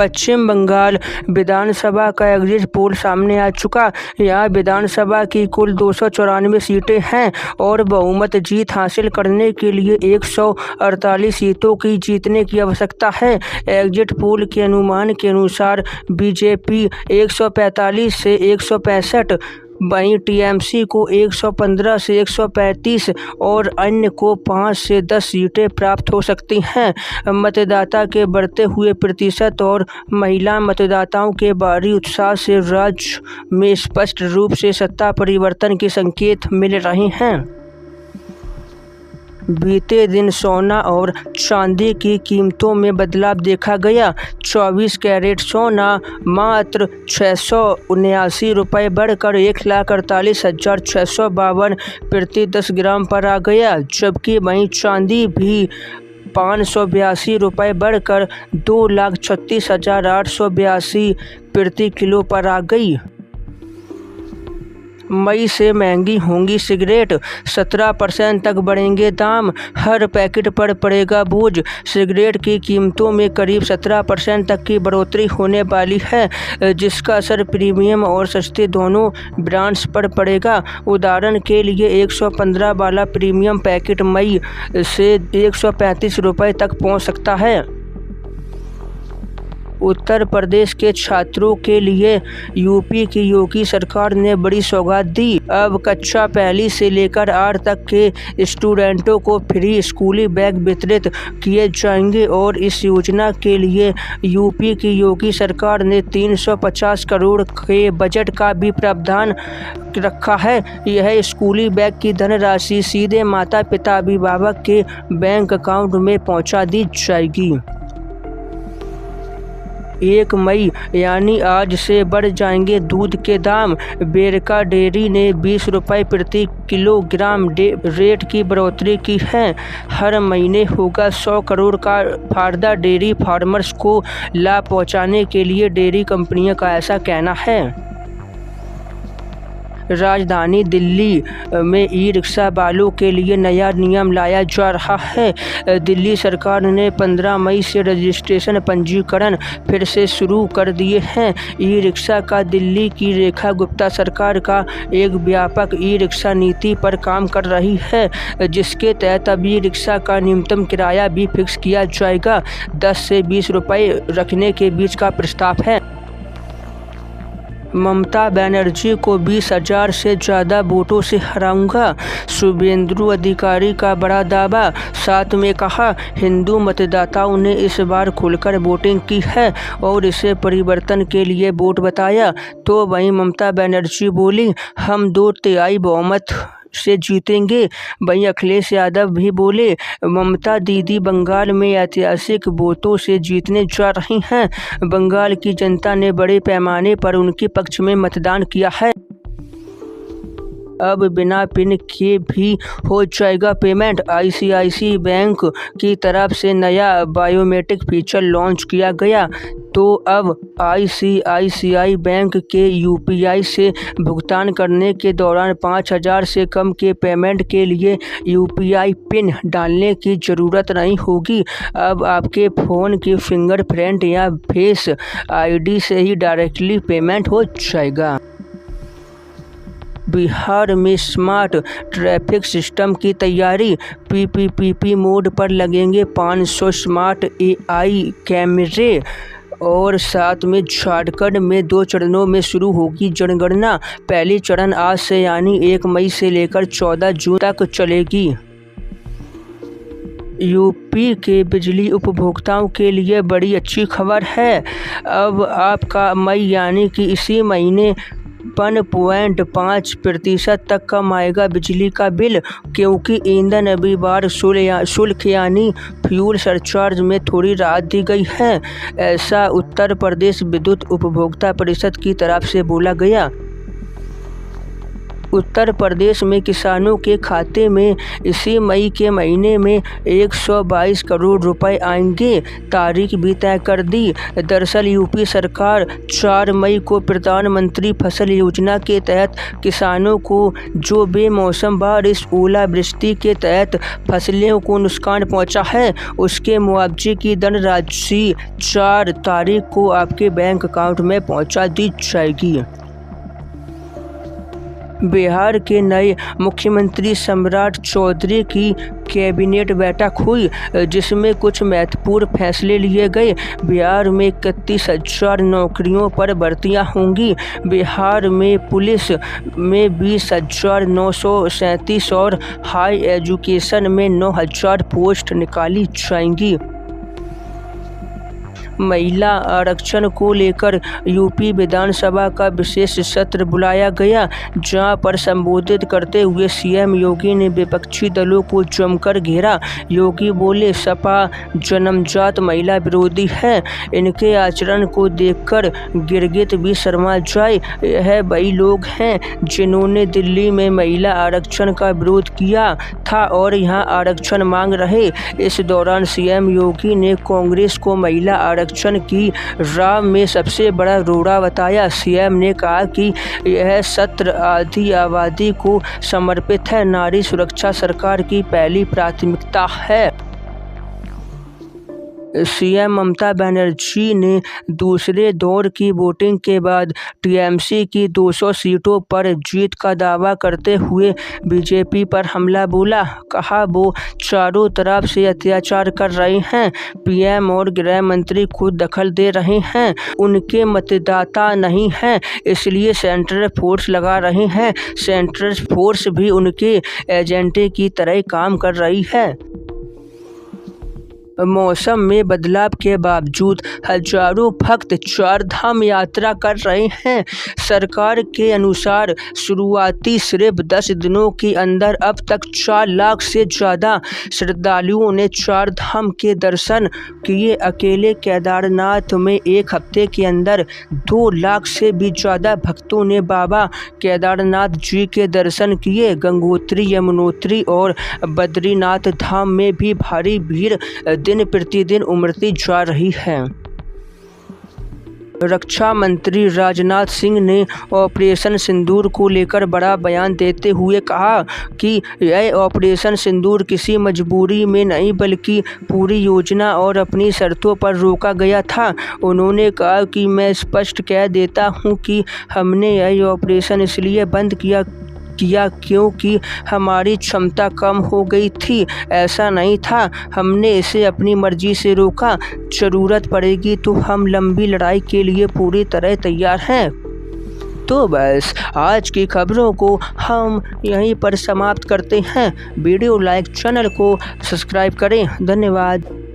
पश्चिम बंगाल विधानसभा का exit poll सामने आ चुका। यहाँ विधानसभा की कुल 294 सीटें हैं और बहुमत जीत हासिल करने के लिए 148 सीटों की जीतने की आवश्यकता है। एग्जिट पोल के अनुमान के अनुसार बीजेपी 145 से 165, वहीं टीएमसी को 115 से 135 और अन्य को 5 से 10 सीटें प्राप्त हो सकती हैं। मतदाता के बढ़ते हुए प्रतिशत और महिला मतदाताओं के भारी उत्साह से राज्य में स्पष्ट रूप से सत्ता परिवर्तन के संकेत मिल रहे हैं। बीते दिन सोना और चांदी की कीमतों में बदलाव देखा गया। 24 कैरेट सोना मात्र 679 रुपये बढ़कर 1,48,652 प्रति 10 ग्राम पर आ गया, जबकि वहीं चांदी भी 582 रुपये बढ़कर 2,36,882 प्रति किलो पर आ गई। मई से महंगी होंगी सिगरेट, 17% तक बढ़ेंगे दाम, हर पैकेट पर पड़ेगा बोझ। सिगरेट की कीमतों में करीब 17% तक की बढ़ोतरी होने वाली है, जिसका असर प्रीमियम और सस्ते दोनों ब्रांड्स पर पड़ेगा। उदाहरण के लिए 115 वाला प्रीमियम पैकेट मई से 135 रुपये तक पहुंच सकता है। उत्तर प्रदेश के छात्रों के लिए यूपी की योगी सरकार ने बड़ी सौगात दी। अब कक्षा पहली से लेकर 8 तक के स्टूडेंटों को फ्री स्कूली बैग वितरित किए जाएंगे और इस योजना के लिए यूपी की योगी सरकार ने 350 करोड़ के बजट का भी प्रावधान रखा है। यह स्कूली बैग की धनराशि सीधे माता पिता अभिभावक के बैंक अकाउंट में पहुंचा दी जाएगी। 1 मई यानी आज से बढ़ जाएंगे दूध के दाम। बेरका डेयरी ने 20 रुपये प्रति किलोग्राम रेट की बढ़ोतरी की है। हर महीने होगा 100 करोड़ का फायदा डेयरी फार्मर्स को लाभ पहुंचाने के लिए डेयरी कंपनियों का ऐसा कहना है। राजधानी दिल्ली में ई रिक्शा वालों के लिए नया नियम लाया जा रहा है। दिल्ली सरकार ने 15 मई से रजिस्ट्रेशन पंजीकरण फिर से शुरू कर दिए हैं। ई रिक्शा का दिल्ली की रेखा गुप्ता सरकार का एक व्यापक ई रिक्शा नीति पर काम कर रही है, जिसके तहत अब ई रिक्शा का न्यूनतम किराया भी फिक्स किया जाएगा। 10 से 20 रुपये रखने के बीच का प्रस्ताव है। ममता बनर्जी को 20,000 से ज़्यादा वोटों से हराऊंगा, शुभेंदु अधिकारी का बड़ा दावा। साथ में कहा, हिंदू मतदाताओं ने इस बार खुलकर वोटिंग की है और इसे परिवर्तन के लिए वोट बताया। तो वहीं ममता बनर्जी बोली, हम 2/3 बहुमत से जीतेंगे। वहीं अखिलेश यादव भी बोले, ममता दीदी बंगाल में ऐतिहासिक वोटों से जीतने जा रही हैं। बंगाल की जनता ने बड़े पैमाने पर उनके पक्ष में मतदान किया है। अब बिना पिन के भी हो जाएगा पेमेंट। आईसीआईसी बैंक की तरफ से नया बायोमेट्रिक फीचर लॉन्च किया गया, तो अब आईसीआईसीआई बैंक के यूपीआई से भुगतान करने के दौरान 5,000 से कम के पेमेंट के लिए यूपीआई पिन डालने की ज़रूरत नहीं होगी। अब आपके फ़ोन की फिंगरप्रिंट या फेस आईडी से ही डायरेक्टली पेमेंट हो जाएगा। बिहार में स्मार्ट ट्रैफिक सिस्टम की तैयारी। पीपीपी मोड पर लगेंगे 500 स्मार्ट एआई कैमरे और साथ में झारखंड में 2 चरणों में शुरू होगी जनगणना। पहली चरण आज से यानी 1 मई से लेकर 14 जून तक चलेगी। यूपी के बिजली उपभोक्ताओं के लिए बड़ी अच्छी खबर है। अब आपका मई यानी कि इसी महीने 1.5% तक कम आएगा बिजली का बिल, क्योंकि ईंधन अभिभार शुल्क यानी फ्यूल सरचार्ज में थोड़ी राहत दी गई है। ऐसा उत्तर प्रदेश विद्युत उपभोक्ता परिषद की तरफ से बोला गया। उत्तर प्रदेश में किसानों के खाते में इसी मई के महीने में 122 करोड़ रुपए आएंगे, तारीख भी तय कर दी। दरअसल यूपी सरकार 4 मई को प्रधानमंत्री फसल योजना के तहत किसानों को जो बेमौसम बारिश ओलावृष्टि के तहत फसलों को नुकसान पहुंचा है, उसके मुआवजे की धनराशि 4 तारीख को आपके बैंक अकाउंट में पहुंचा दी जाएगी। बिहार के नए मुख्यमंत्री सम्राट चौधरी की कैबिनेट बैठक हुई, जिसमें कुछ महत्वपूर्ण फैसले लिए गए। बिहार में 31,000 नौकरियों पर भर्तियां होंगी। बिहार में पुलिस में 20,937 और हाई एजुकेशन में 9,000 पोस्ट निकाली जाएंगी। महिला आरक्षण को लेकर यूपी विधानसभा का विशेष सत्र बुलाया गया, जहां पर संबोधित करते हुए सीएम योगी ने विपक्षी दलों को जमकर घेरा। योगी बोले, सपा जन्मजात महिला विरोधी है, इनके आचरण को देखकर गिरगिट भी शर्मा जाए। यह वही लोग हैं जिन्होंने दिल्ली में महिला आरक्षण का विरोध किया था और यहां आरक्षण मांग रहे। इस दौरान सीएम योगी ने कांग्रेस को महिला आरक्षण की राह में सबसे बड़ा रोड़ा बताया। सीएम ने कहा कि यह सत्र आधी आबादी को समर्पित है, नारी सुरक्षा सरकार की पहली प्राथमिकता है। सीएम ममता बनर्जी ने दूसरे दौर की वोटिंग के बाद टीएमसी की 200 सीटों पर जीत का दावा करते हुए बीजेपी पर हमला बोला। कहा, वो चारों तरफ से अत्याचार कर रहे हैं। पीएम और गृह मंत्री खुद दखल दे रहे हैं। उनके मतदाता नहीं हैं, इसलिए सेंट्रल फोर्स लगा रहे हैं। सेंट्रल फोर्स भी उनके एजेंटे की तरह काम कर रही है। मौसम में बदलाव के बावजूद हजारों भक्त चार धाम यात्रा कर रहे हैं। सरकार के अनुसार शुरुआती सिर्फ 10 दिनों के अंदर अब तक 4 लाख से ज़्यादा श्रद्धालुओं ने चार धाम के दर्शन किए। अकेले केदारनाथ में एक हफ्ते के अंदर 2 लाख से भी ज़्यादा भक्तों ने बाबा केदारनाथ जी के दर्शन किए। गंगोत्री, यमुनोत्री और बद्रीनाथ धाम में भी भारी भीड़ दिन प्रतिदिन उमड़ती जा रही है। रक्षा मंत्री राजनाथ सिंह ने ऑपरेशन सिंदूर को लेकर बड़ा बयान देते हुए कहा कि यह ऑपरेशन सिंदूर किसी मजबूरी में नहीं बल्कि पूरी योजना और अपनी शर्तों पर रोका गया था। उन्होंने कहा कि मैं स्पष्ट कह देता हूं कि हमने यह ऑपरेशन इसलिए बंद किया क्योंकि हमारी क्षमता कम हो गई थी। ऐसा नहीं था, हमने इसे अपनी मर्जी से रोका। ज़रूरत पड़ेगी तो हम लंबी लड़ाई के लिए पूरी तरह तैयार हैं। तो बस आज की खबरों को हम यहीं पर समाप्त करते हैं। वीडियो लाइक, चैनल को सब्सक्राइब करें। धन्यवाद।